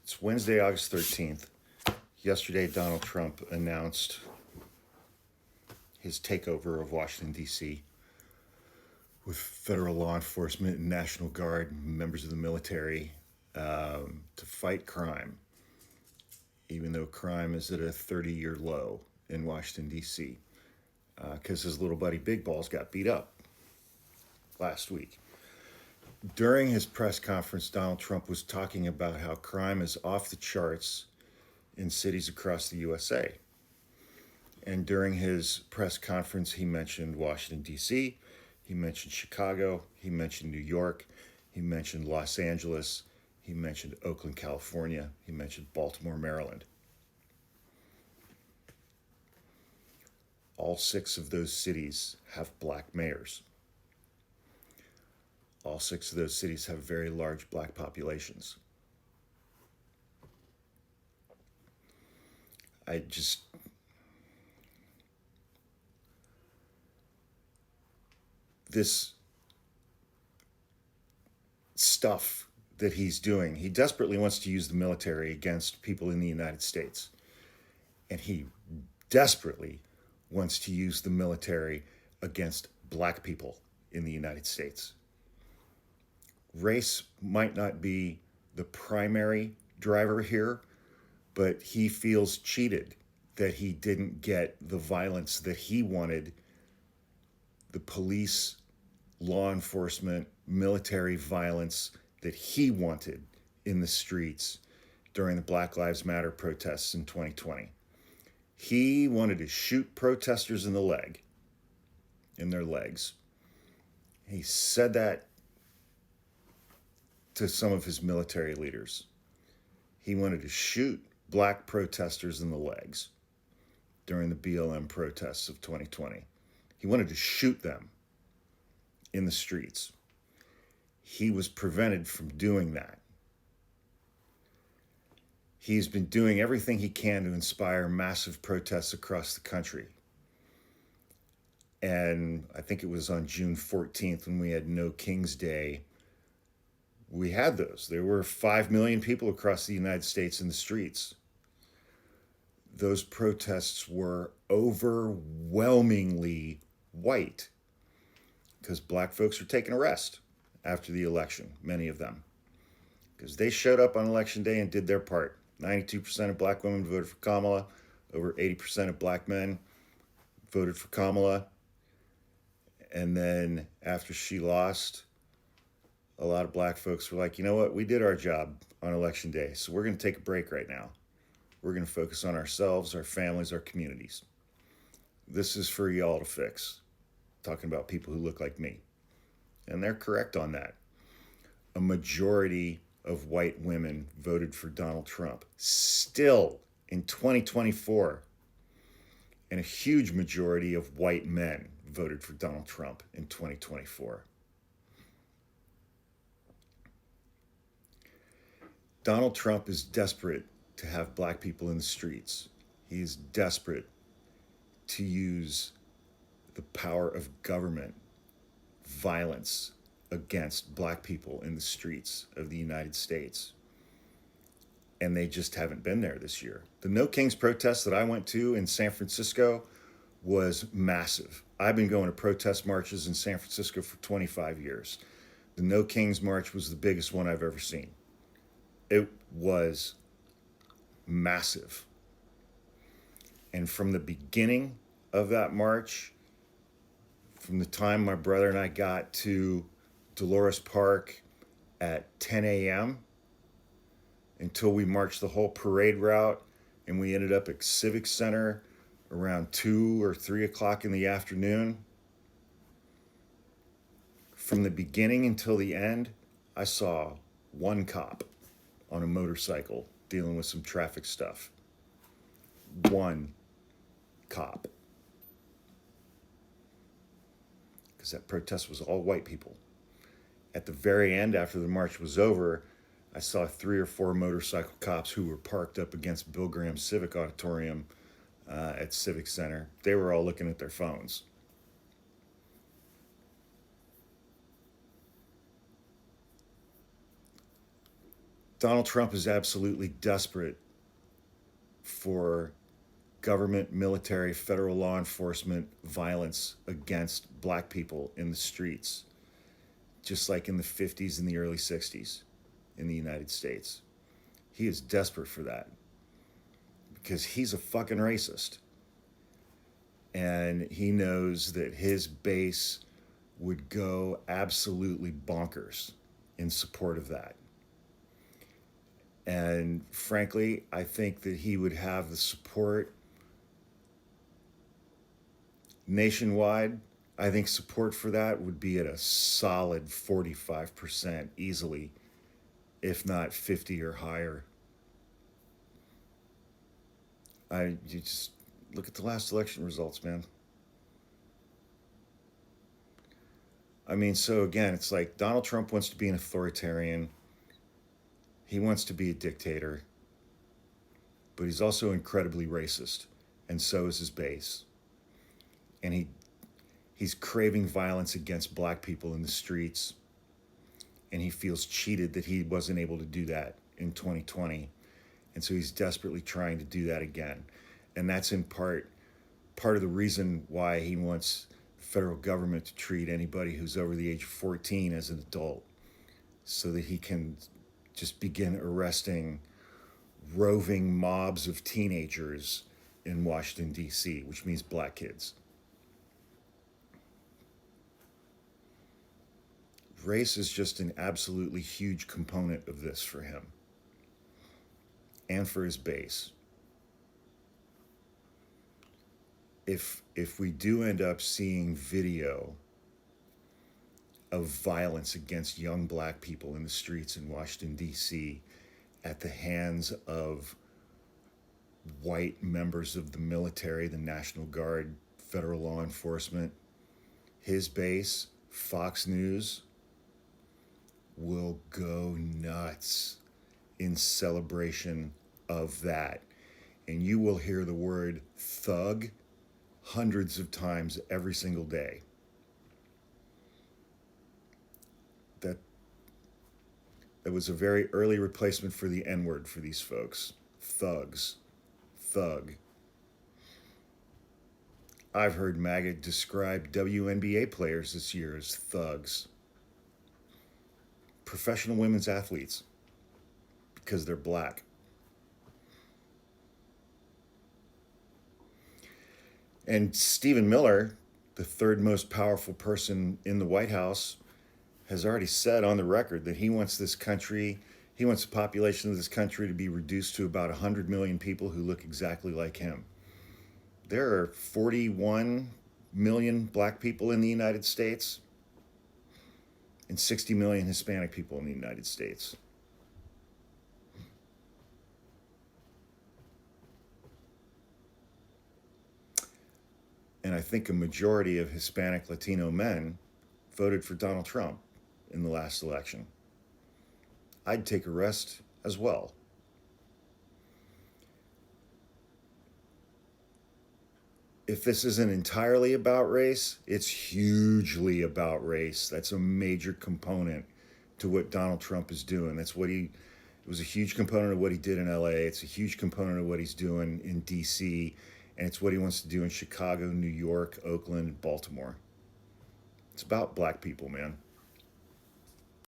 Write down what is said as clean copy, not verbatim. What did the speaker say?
It's Wednesday, August 13th. Yesterday, Donald Trump announced his takeover of Washington, D.C. with federal law enforcement and National Guard and members of the military to fight crime, even though crime is at a 30-year low in Washington, D.C. Because his little buddy Big Balls got beat up last week. During his press conference, Donald Trump was talking about how crime is off the charts in cities across the USA. And during his press conference, he mentioned Washington, D.C., he mentioned Chicago, he mentioned New York, he mentioned Los Angeles, he mentioned Oakland, California, he mentioned Baltimore, Maryland. All 6 of those cities have black mayors. All 6 of those cities have very large black populations. This stuff that he's doing, he desperately wants to use the military against people in the United States. And he desperately wants to use the military against black people in the United States. Race might not be the primary driver here, but he feels cheated that he didn't get the violence that he wanted, the police, law enforcement, military violence that he wanted in the streets during the Black Lives Matter protests in 2020. He wanted to shoot protesters in their legs. He said that to some of his military leaders. He wanted to shoot black protesters in the legs during the BLM protests of 2020. He wanted to shoot them in the streets. He was prevented from doing that. He's been doing everything he can to inspire massive protests across the country. And I think it was on June 14th when we had No King's Day, we had those. There were 5 million people across the United States in the streets. Those protests were overwhelmingly white because black folks were taking a rest after the election, many of them, because they showed up on election day and did their part. 92% of black women voted for Kamala. Over 80% of black men voted for Kamala. And then after she lost, a lot of black folks were like, you know what, we did our job on election day, so we're going to take a break right now. We're going to focus on ourselves, our families, our communities. This is for y'all to fix. Talking about people who look like me. And they're correct on that. A majority of white women voted for Donald Trump. Still in 2024. And a huge majority of white men voted for Donald Trump in 2024. Donald Trump is desperate to have black people in the streets. He is desperate to use the power of government, violence against black people in the streets of the United States. And they just haven't been there this year. The No Kings protest that I went to in San Francisco was massive. I've been going to protest marches in San Francisco for 25 years. The No Kings march was the biggest one I've ever seen. It was massive. And from the beginning of that march, from the time my brother and I got to Dolores Park at 10 a.m. until we marched the whole parade route and we ended up at Civic Center around 2 or 3 o'clock in the afternoon. From the beginning until the end, I saw one cop on a motorcycle dealing with some traffic stuff. One cop. Because that protest was all white people. At the very end, after the march was over, I saw 3 or 4 motorcycle cops who were parked up against Bill Graham's Civic Auditorium at Civic Center. They were all looking at their phones. Donald Trump is absolutely desperate for government, military, federal law enforcement violence against black people in the streets, just like in the 50s and the early 60s in the United States. He is desperate for that because he's a fucking racist. And he knows that his base would go absolutely bonkers in support of that. And frankly, I think that he would have the support nationwide. I think support for that would be at a solid 45% easily, if not 50 or higher. You just look at the last election results, man. I mean, so again, it's like Donald Trump wants to be an authoritarian. He wants to be a dictator, but he's also incredibly racist, and so is his base. And he's craving violence against black people in the streets, and he feels cheated that he wasn't able to do that in 2020. And so he's desperately trying to do that again. And that's in part of the reason why he wants the federal government to treat anybody who's over the age of 14 as an adult, so that he can just begin arresting roving mobs of teenagers in Washington, D.C., which means black kids. Race is just an absolutely huge component of this for him and for his base. If we do end up seeing video of violence against young black people in the streets in Washington, D.C. at the hands of white members of the military, the National Guard, federal law enforcement, his base, Fox News, will go nuts in celebration of that. And you will hear the word thug hundreds of times every single day. That was a very early replacement for the N-word for these folks. Thugs. Thug. I've heard MAGA describe WNBA players this year as thugs. Professional women's athletes, because they're black. And Stephen Miller, the third most powerful person in the White House, has already said on the record that he wants this country, he wants the population of this country to be reduced to about 100 million people who look exactly like him. There are 41 million black people in the United States and 60 million Hispanic people in the United States. And I think a majority of Hispanic Latino men voted for Donald Trump in the last election. I'd take a rest as well. If this isn't entirely about race, it's hugely about race. That's a major component to what Donald Trump is doing. It was a huge component of what he did in LA. It's a huge component of what he's doing in DC. And it's what he wants to do in Chicago, New York, Oakland, Baltimore. It's about black people, man.